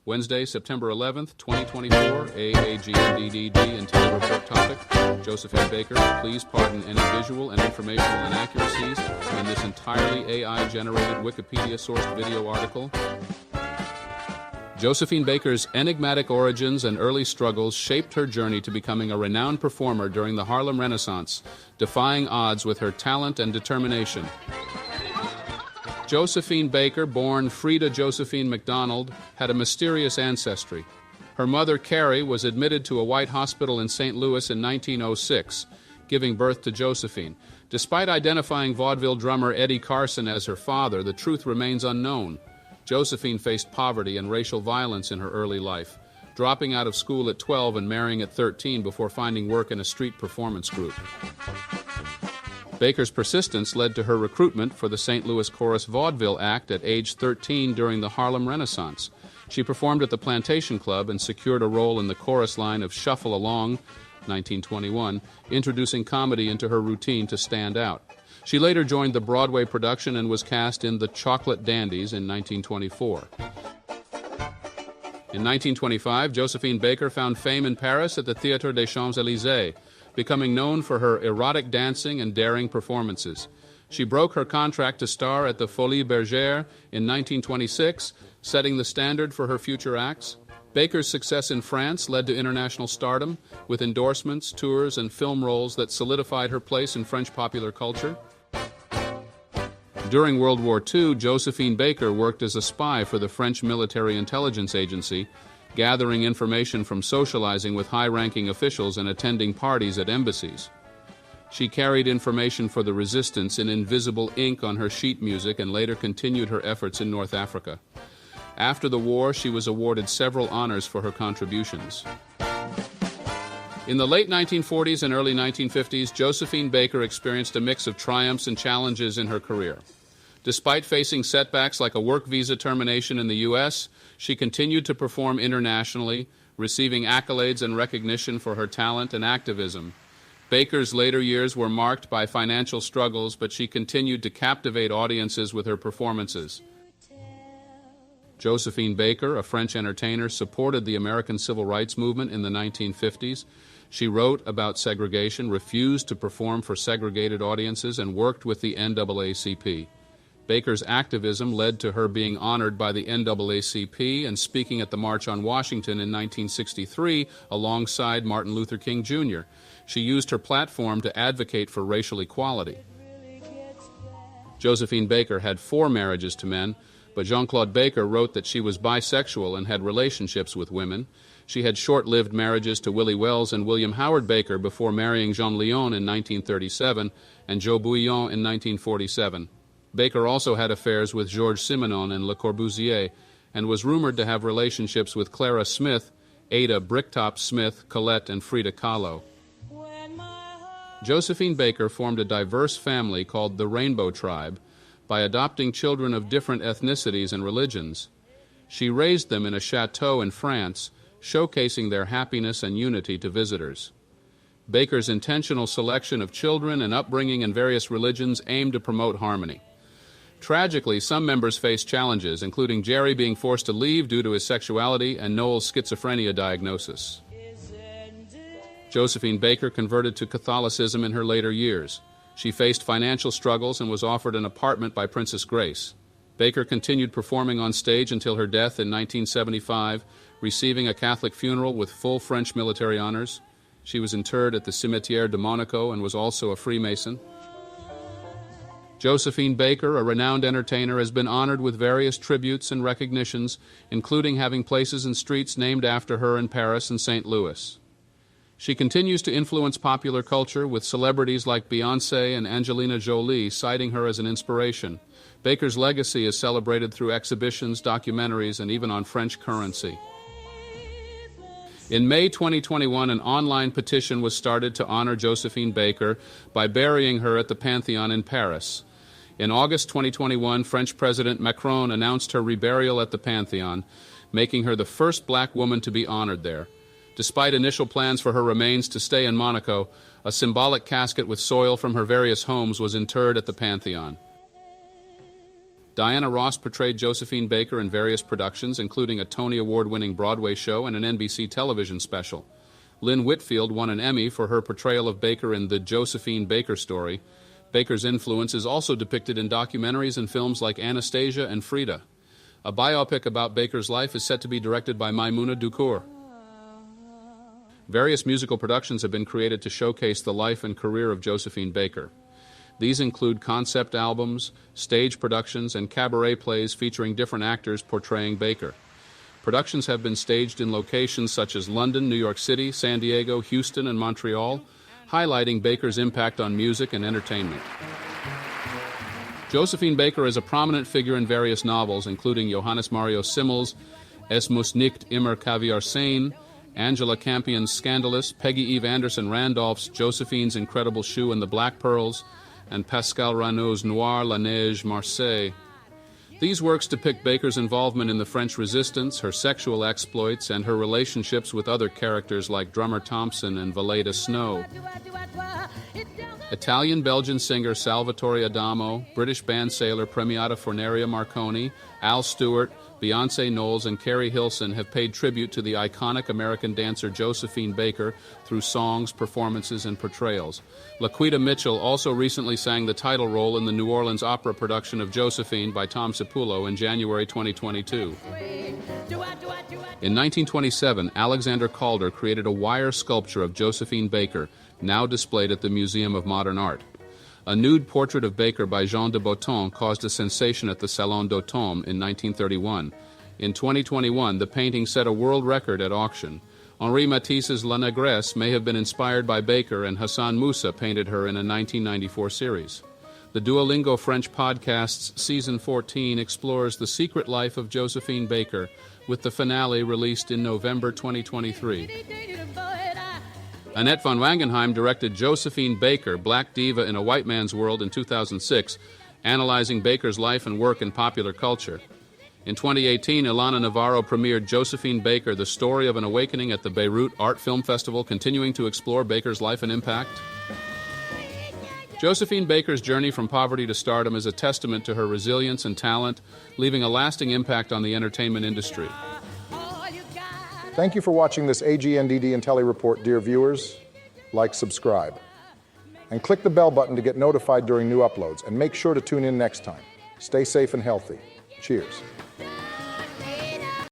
Wednesday, September 11th, 2024, AGNDD IntelliReport topic. Josephine Baker, please pardon any visual and informational inaccuracies in this entirely AI-generated Wikipedia-sourced video article. Josephine Baker's enigmatic origins and early struggles shaped her journey to becoming a renowned performer during the Harlem Renaissance, defying odds with her talent and determination. Josephine Baker, born Frida Josephine McDonald, had a mysterious ancestry. Her mother, Carrie, was admitted to a white hospital in St. Louis in 1906, giving birth to Josephine. Despite identifying vaudeville drummer Eddie Carson as her father, the truth remains unknown. Josephine faced poverty and racial violence in her early life, dropping out of school at 12 and marrying at 13 before finding work in a street performance group. Baker's persistence led to her recruitment for the St. Louis Chorus Vaudeville Act at age 13 during the Harlem Renaissance. She performed at the Plantation Club and secured a role in the chorus line of Shuffle Along, 1921, introducing comedy into her routine to stand out. She later joined the Broadway production and was cast in The Chocolate Dandies in 1924. In 1925, Josephine Baker found fame in Paris at the Théâtre des Champs-Élysées, becoming known for her erotic dancing and daring performances. She broke her contract to star at the Folies Bergère in 1926, setting the standard for her future acts. Baker's success in France led to international stardom, with endorsements, tours, and film roles that solidified her place in French popular culture. During World War II, Josephine Baker worked as a spy for the French military intelligence agency, gathering information from socializing with high-ranking officials and attending parties at embassies. She carried information for the resistance in invisible ink on her sheet music and later continued her efforts in North Africa. After the war, she was awarded several honors for her contributions. In the late 1940s and early 1950s, Josephine Baker experienced a mix of triumphs and challenges in her career. Despite facing setbacks like a work visa termination in the U.S., she continued to perform internationally, receiving accolades and recognition for her talent and activism. Baker's later years were marked by financial struggles, but she continued to captivate audiences with her performances. Josephine Baker, a French entertainer, supported the American Civil Rights Movement in the 1950s. She wrote about segregation, refused to perform for segregated audiences, and worked with the NAACP. Baker's activism led to her being honored by the NAACP and speaking at the March on Washington in 1963 alongside Martin Luther King Jr. She used her platform to advocate for racial equality. Josephine Baker had 4 marriages to men, but Jean-Claude Baker wrote that she was bisexual and had relationships with women. She had short-lived marriages to Willie Wells and William Howard Baker before marrying Jean Lyon in 1937 and Joe Bouillon in 1947. Baker also had affairs with Georges Simenon and Le Corbusier and was rumored to have relationships with Clara Smith, Ada Bricktop Smith, Colette, and Frida Kahlo. Josephine Baker formed a diverse family called the Rainbow Tribe by adopting children of different ethnicities and religions. She raised them in a chateau in France, showcasing their happiness and unity to visitors. Baker's intentional selection of children and upbringing in various religions aimed to promote harmony. Tragically, some members faced challenges, including Jerry being forced to leave due to his sexuality and Noel's schizophrenia diagnosis. Josephine Baker converted to Catholicism in her later years. She faced financial struggles and was offered an apartment by Princess Grace. Baker continued performing on stage until her death in 1975, receiving a Catholic funeral with full French military honors. She was interred at the Cimetière de Monaco and was also a Freemason. Josephine Baker, a renowned entertainer, has been honored with various tributes and recognitions, including having places and streets named after her in Paris and St. Louis. She continues to influence popular culture, with celebrities like Beyoncé and Angelina Jolie citing her as an inspiration. Baker's legacy is celebrated through exhibitions, documentaries, and even on French currency. In May 2021, an online petition was started to honor Josephine Baker by burying her at the Pantheon in Paris. In August 2021, French President Macron announced her reburial at the Pantheon, making her the first black woman to be honored there. Despite initial plans for her remains to stay in Monaco, a symbolic casket with soil from her various homes was interred at the Pantheon. Diana Ross portrayed Josephine Baker in various productions, including a Tony Award-winning Broadway show and an NBC television special. Lynn Whitfield won an Emmy for her portrayal of Baker in The Josephine Baker Story. Baker's influence is also depicted in documentaries and films like Anastasia and Frida. A biopic about Baker's life is set to be directed by Maimouna Ducour. Various musical productions have been created to showcase the life and career of Josephine Baker. These include concept albums, stage productions, and cabaret plays featuring different actors portraying Baker. Productions have been staged in locations such as London, New York City, San Diego, Houston, and Montreal, highlighting Baker's impact on music and entertainment. Josephine Baker is a prominent figure in various novels, including Johannes Mario Simmel's Es muss nicht immer Kaviar sein, Angela Campion's Scandalous, Peggy Eve Anderson Randolph's Josephine's Incredible Shoe and the Black Pearls, and Pascal Ranaud's Noir, La Neige, Marseille. These works depict Baker's involvement in the French Resistance, her sexual exploits, and her relationships with other characters like Drummer Thompson and Valeda Snow. Italian-Belgian singer Salvatore Adamo, British band sailor Premiata Forneria Marconi, Al Stewart, Beyonce Knowles, and Carrie Hilson have paid tribute to the iconic American dancer Josephine Baker through songs, performances, and portrayals. Laquita Mitchell also recently sang the title role in the New Orleans opera production of Josephine by Tom Cipulo in January 2022. In 1927, Alexander Calder created a wire sculpture of Josephine Baker, now displayed at the Museum of Modern Art. A nude portrait of Baker by Jean de Botton caused a sensation at the Salon d'Automne in 1931. In 2021, the painting set a world record at auction. Henri Matisse's La Négresse may have been inspired by Baker, and Hassan Moussa painted her in a 1994 series. The Duolingo French podcast's Season 14 explores the secret life of Josephine Baker, with the finale released in November 2023. Annette von Wangenheim directed Josephine Baker, Black Diva in a White Man's World in 2006, analyzing Baker's life and work in popular culture. In 2018, Ilana Navarro premiered Josephine Baker, The Story of an Awakening at the Beirut Art Film Festival, continuing to explore Baker's life and impact. Josephine Baker's journey from poverty to stardom is a testament to her resilience and talent, leaving a lasting impact on the entertainment industry. Thank you for watching this AGNDD IntelliReport, dear viewers. Like, subscribe, and click the bell button to get notified during new uploads. And make sure to tune in next time. Stay safe and healthy. Cheers.